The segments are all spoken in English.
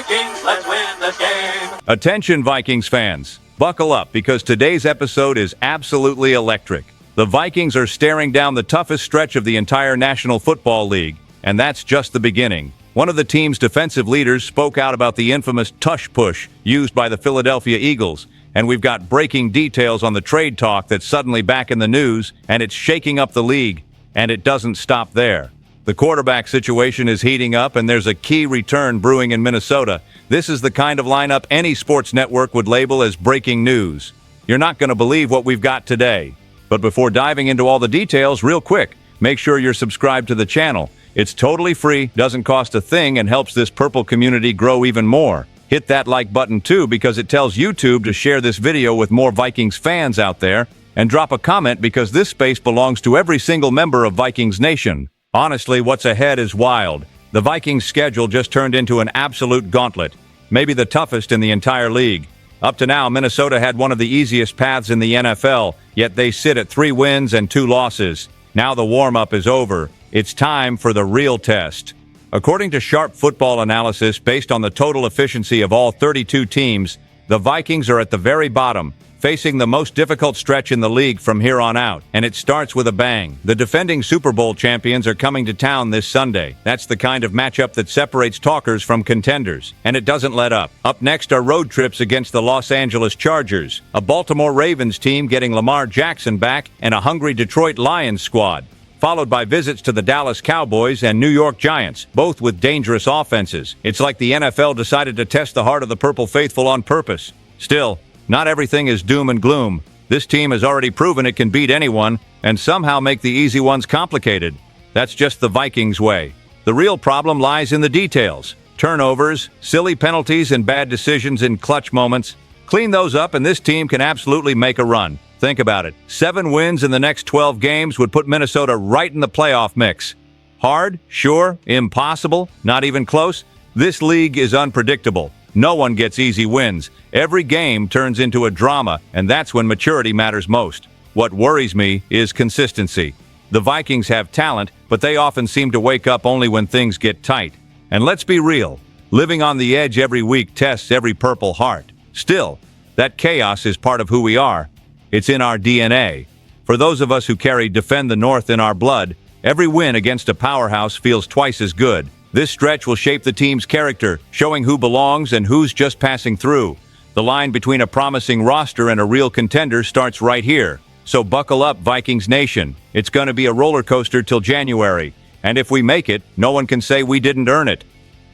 Vikings, let's win the game. Attention Vikings fans, buckle up because today's episode is absolutely electric. The Vikings are staring down the toughest stretch of the entire National Football League, and that's just the beginning. One of the team's defensive leaders spoke out about the infamous tush push used by the Philadelphia Eagles, and we've got breaking details on the trade talk that's suddenly back in the news, and it's shaking up the league, and it doesn't stop there. The quarterback situation is heating up, and there's a key return brewing in Minnesota. This is the kind of lineup any sports network would label as breaking news. You're not going to believe what we've got today. But before diving into all the details, real quick, make sure you're subscribed to the channel. It's totally free, doesn't cost a thing, and helps this purple community grow even more. Hit that like button too, because it tells YouTube to share this video with more Vikings fans out there, and drop a comment because this space belongs to every single member of Vikings Nation. Honestly, what's ahead is wild. The Vikings' schedule just turned into an absolute gauntlet, maybe the toughest in the entire league. Up to now, Minnesota had one of the easiest paths in the NFL, yet they sit at 3 wins and 2 losses. Now the warm-up is over. It's time for the real test. According to Sharp Football Analysis, based on the total efficiency of all 32 teams, the Vikings are at the very bottom, facing the most difficult stretch in the league from here on out. And it starts with a bang. The defending Super Bowl champions are coming to town this Sunday. That's the kind of matchup that separates talkers from contenders. And it doesn't let up. Up next are road trips against the Los Angeles Chargers, a Baltimore Ravens team getting Lamar Jackson back, and a hungry Detroit Lions squad, followed by visits to the Dallas Cowboys and New York Giants, both with dangerous offenses. It's like the NFL decided to test the heart of the Purple Faithful on purpose. Still, not everything is doom and gloom. This team has already proven it can beat anyone and somehow make the easy ones complicated. That's just the Vikings way. The real problem lies in the details. Turnovers, silly penalties, and bad decisions in clutch moments. Clean those up and this team can absolutely make a run. Think about it. 7 wins in the next 12 games would put Minnesota right in the playoff mix. Hard? Sure. Impossible? Not even close? This league is unpredictable. No one gets easy wins. Every game turns into a drama, and that's when maturity matters most. What worries me is consistency. The Vikings have talent, but they often seem to wake up only when things get tight. And let's be real, living on the edge every week tests every Purple heart. Still, that chaos is part of who we are. It's in our DNA. For those of us who carry Defend the North in our blood, every win against a powerhouse feels twice as good. This stretch will shape the team's character, showing who belongs and who's just passing through. The line between a promising roster and a real contender starts right here. So buckle up, Vikings Nation. It's going to be a roller coaster till January. And if we make it, no one can say we didn't earn it.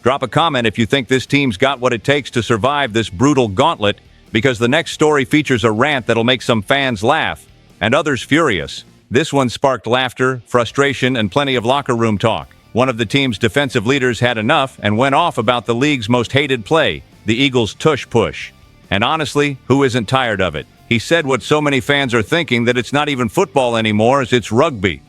Drop a comment if you think this team's got what it takes to survive this brutal gauntlet, because the next story features a rant that'll make some fans laugh and others furious. This one sparked laughter, frustration, and plenty of locker room talk. One of the team's defensive leaders had enough and went off about the league's most hated play, the Eagles' tush push. And honestly, who isn't tired of it? He said what so many fans are thinking, that it's not even football anymore, as it's rugby.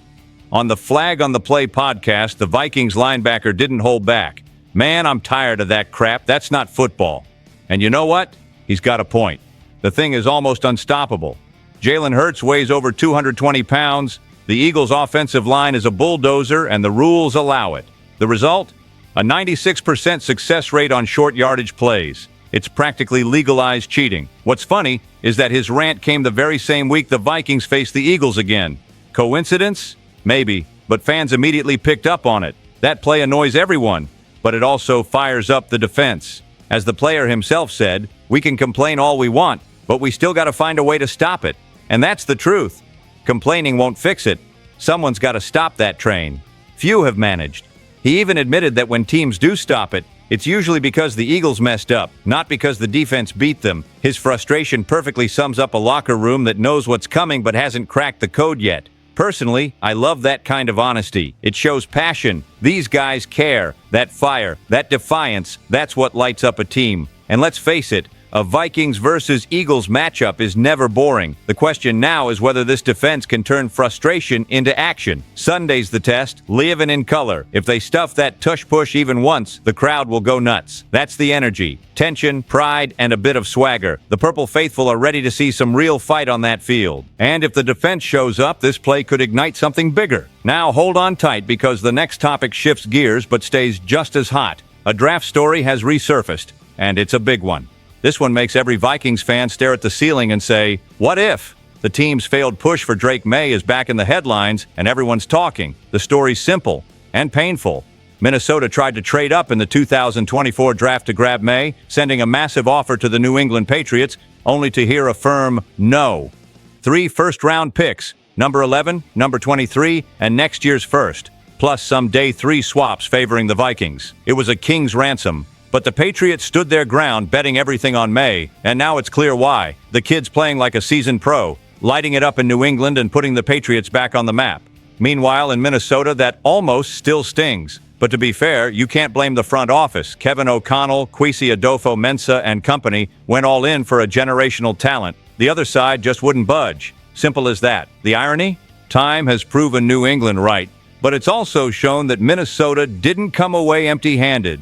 On the Flag on the Play podcast, the Vikings linebacker didn't hold back. Man, I'm tired of that crap. That's not football. And you know what? He's got a point. The thing is almost unstoppable. Jalen Hurts weighs over 220 pounds. The Eagles' offensive line is a bulldozer, and the rules allow it. The result? A 96% success rate on short yardage plays. It's practically legalized cheating. What's funny is that his rant came the very same week the Vikings faced the Eagles again. Coincidence? Maybe, but fans immediately picked up on it. That play annoys everyone, but it also fires up the defense. As the player himself said, we can complain all we want, but we still got to find a way to stop it. And that's the truth. Complaining won't fix it. Someone's got to stop that train. Few have managed. He even admitted that when teams do stop it, it's usually because the Eagles messed up, not because the defense beat them. His frustration perfectly sums up a locker room that knows what's coming but hasn't cracked the code yet. Personally, I love that kind of honesty. It shows passion. These guys care. That fire, that defiance, that's what lights up a team. And let's face it, a Vikings versus Eagles matchup is never boring. The question now is whether this defense can turn frustration into action. Sunday's the test, live and in color. If they stuff that tush push even once, the crowd will go nuts. That's the energy, tension, pride, and a bit of swagger. The Purple Faithful are ready to see some real fight on that field. And if the defense shows up, this play could ignite something bigger. Now hold on tight because the next topic shifts gears but stays just as hot. a draft story has resurfaced, and it's a big one. This one makes every Vikings fan stare at the ceiling and say, what if? The team's failed push for Drake May is back in the headlines, and everyone's talking. The story's simple and painful. Minnesota tried to trade up in the 2024 draft to grab May, sending a massive offer to the New England Patriots, only to hear a firm no. 3 first-round picks, number 11, number 23, and next year's first, plus some day 3 swaps favoring the Vikings. It was a king's ransom, but the Patriots stood their ground, betting everything on May, and now it's clear why. The kid's playing like a seasoned pro, lighting it up in New England and putting the Patriots back on the map. Meanwhile, in Minnesota, that almost still stings. But to be fair, you can't blame the front office. Kevin O'Connell, Kwesi Adolfo-Mensah, and company went all in for a generational talent. The other side just wouldn't budge. Simple as that. The irony? Time has proven New England right, but it's also shown that Minnesota didn't come away empty-handed.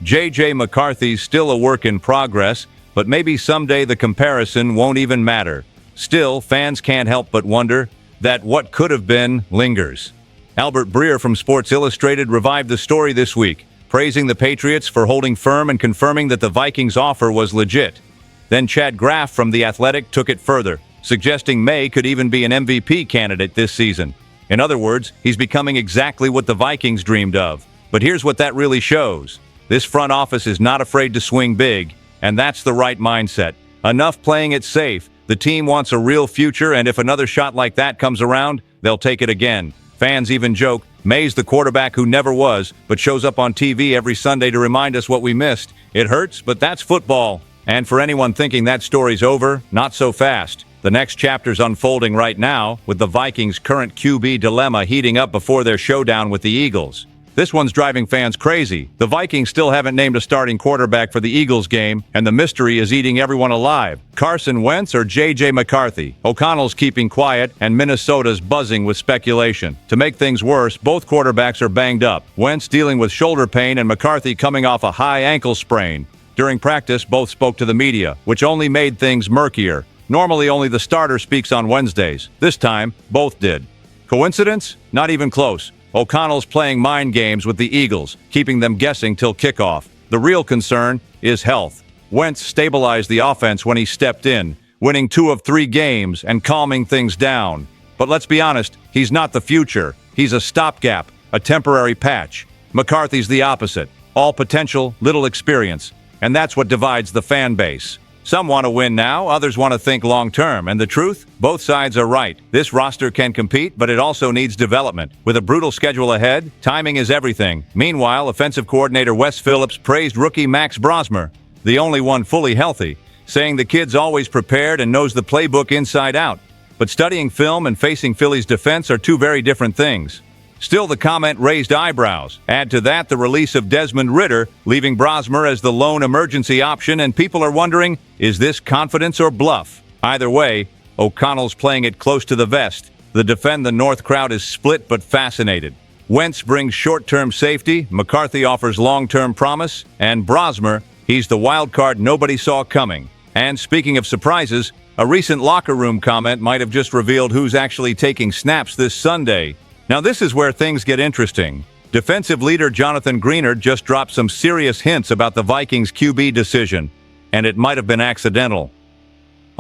J.J. McCarthy's still a work in progress, but maybe someday the comparison won't even matter. Still, fans can't help but wonder that what could have been lingers. Albert Breer from Sports Illustrated revived the story this week, praising the Patriots for holding firm and confirming that the Vikings' offer was legit. Then Chad Graff from The Athletic took it further, suggesting May could even be an MVP candidate this season. In other words, he's becoming exactly what the Vikings dreamed of. But here's what that really shows. This front office is not afraid to swing big, and that's the right mindset. Enough playing it safe. The team wants a real future, and if another shot like that comes around, they'll take it again. Fans even joke, May's the quarterback who never was, but shows up on TV every Sunday to remind us what we missed. It hurts, but that's football. And for anyone thinking that story's over, not so fast. The next chapter's unfolding right now, with the Vikings' current QB dilemma heating up before their showdown with the Eagles. This one's driving fans crazy. The Vikings still haven't named a starting quarterback for the Eagles game, and the mystery is eating everyone alive. Carson Wentz or J.J. McCarthy? O'Connell's keeping quiet, and Minnesota's buzzing with speculation. To make things worse, both quarterbacks are banged up. Wentz dealing with shoulder pain and McCarthy coming off a high ankle sprain. During practice, both spoke to the media, which only made things murkier. Normally, only the starter speaks on Wednesdays. This time, both did. Coincidence? Not even close. O'Connell's playing mind games with the Eagles, keeping them guessing till kickoff. The real concern is health. Wentz stabilized the offense when he stepped in, winning 2 of 3 games and calming things down. But let's be honest, he's not the future. He's a stopgap, a temporary patch. McCarthy's the opposite. All potential, little experience. And that's what divides the fan base. Some want to win now, others want to think long-term, and the truth? Both sides are right. This roster can compete, but it also needs development. With a brutal schedule ahead, timing is everything. Meanwhile, offensive coordinator Wes Phillips praised rookie Max Brosmer, the only one fully healthy, saying the kid's always prepared and knows the playbook inside out. But studying film and facing Philly's defense are 2 very different things. Still, the comment raised eyebrows. Add to that the release of Desmond Ridder, leaving Brosmer as the lone emergency option, and people are wondering, is this confidence or bluff? Either way, O'Connell's playing it close to the vest. The Defend the North crowd is split but fascinated. Wentz brings short-term safety, McCarthy offers long-term promise, and Brosmer, he's the wild card nobody saw coming. And speaking of surprises, a recent locker room comment might have just revealed who's actually taking snaps this Sunday. Now this is where things get interesting. Defensive leader Jonathan Greenard just dropped some serious hints about the Vikings' QB decision, and it might have been accidental.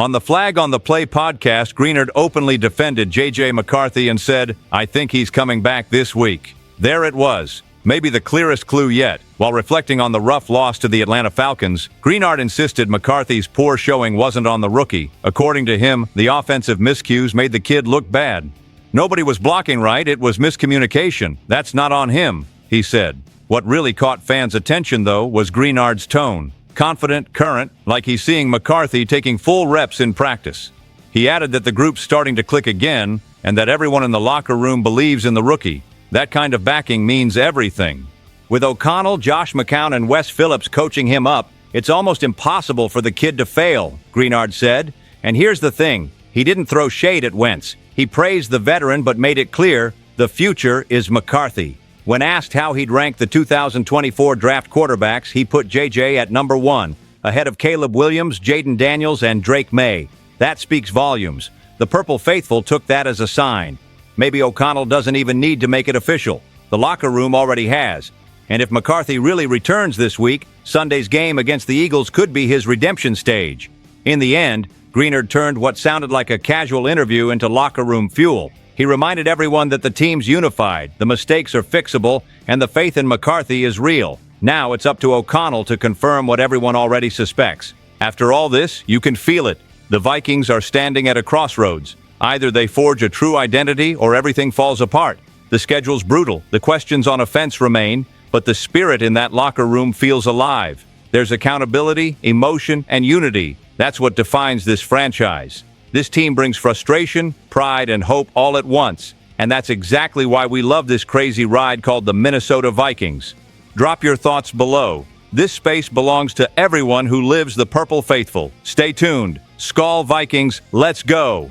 On the Flag on the Play podcast, Greenard openly defended J.J. McCarthy and said, I think he's coming back this week. There it was, maybe the clearest clue yet. While reflecting on the rough loss to the Atlanta Falcons, Greenard insisted McCarthy's poor showing wasn't on the rookie. According to him, the offensive miscues made the kid look bad. Nobody was blocking right, it was miscommunication. That's not on him, he said. What really caught fans' attention, though, was Greenard's tone. Confident, current, like he's seeing McCarthy taking full reps in practice. He added that the group's starting to click again, and that everyone in the locker room believes in the rookie. That kind of backing means everything. With O'Connell, Josh McCown, and Wes Phillips coaching him up, it's almost impossible for the kid to fail, Greenard said. And here's the thing, he didn't throw shade at Wentz. He praised the veteran but made it clear the future is McCarthy. When asked how he'd rank the 2024 draft quarterbacks, he put J.J. at number 1, ahead of Caleb Williams, Jaden Daniels, and Drake May. That speaks volumes. The Purple Faithful took that as a sign. Maybe O'Connell doesn't even need to make it official. The locker room already has. And if McCarthy really returns this week, Sunday's game against the Eagles could be his redemption stage. In the end, Greenard turned what sounded like a casual interview into locker room fuel. He reminded everyone that the team's unified, the mistakes are fixable, and the faith in McCarthy is real. Now it's up to O'Connell to confirm what everyone already suspects. After all this, you can feel it. The Vikings are standing at a crossroads. Either they forge a true identity or everything falls apart. The schedule's brutal, the questions on offense remain, but the spirit in that locker room feels alive. There's accountability, emotion, and unity. That's what defines this franchise. This team brings frustration, pride, and hope all at once. And that's exactly why we love this crazy ride called the Minnesota Vikings. Drop your thoughts below. This space belongs to everyone who lives the Purple Faithful. Stay tuned. SKOL Vikings, let's go!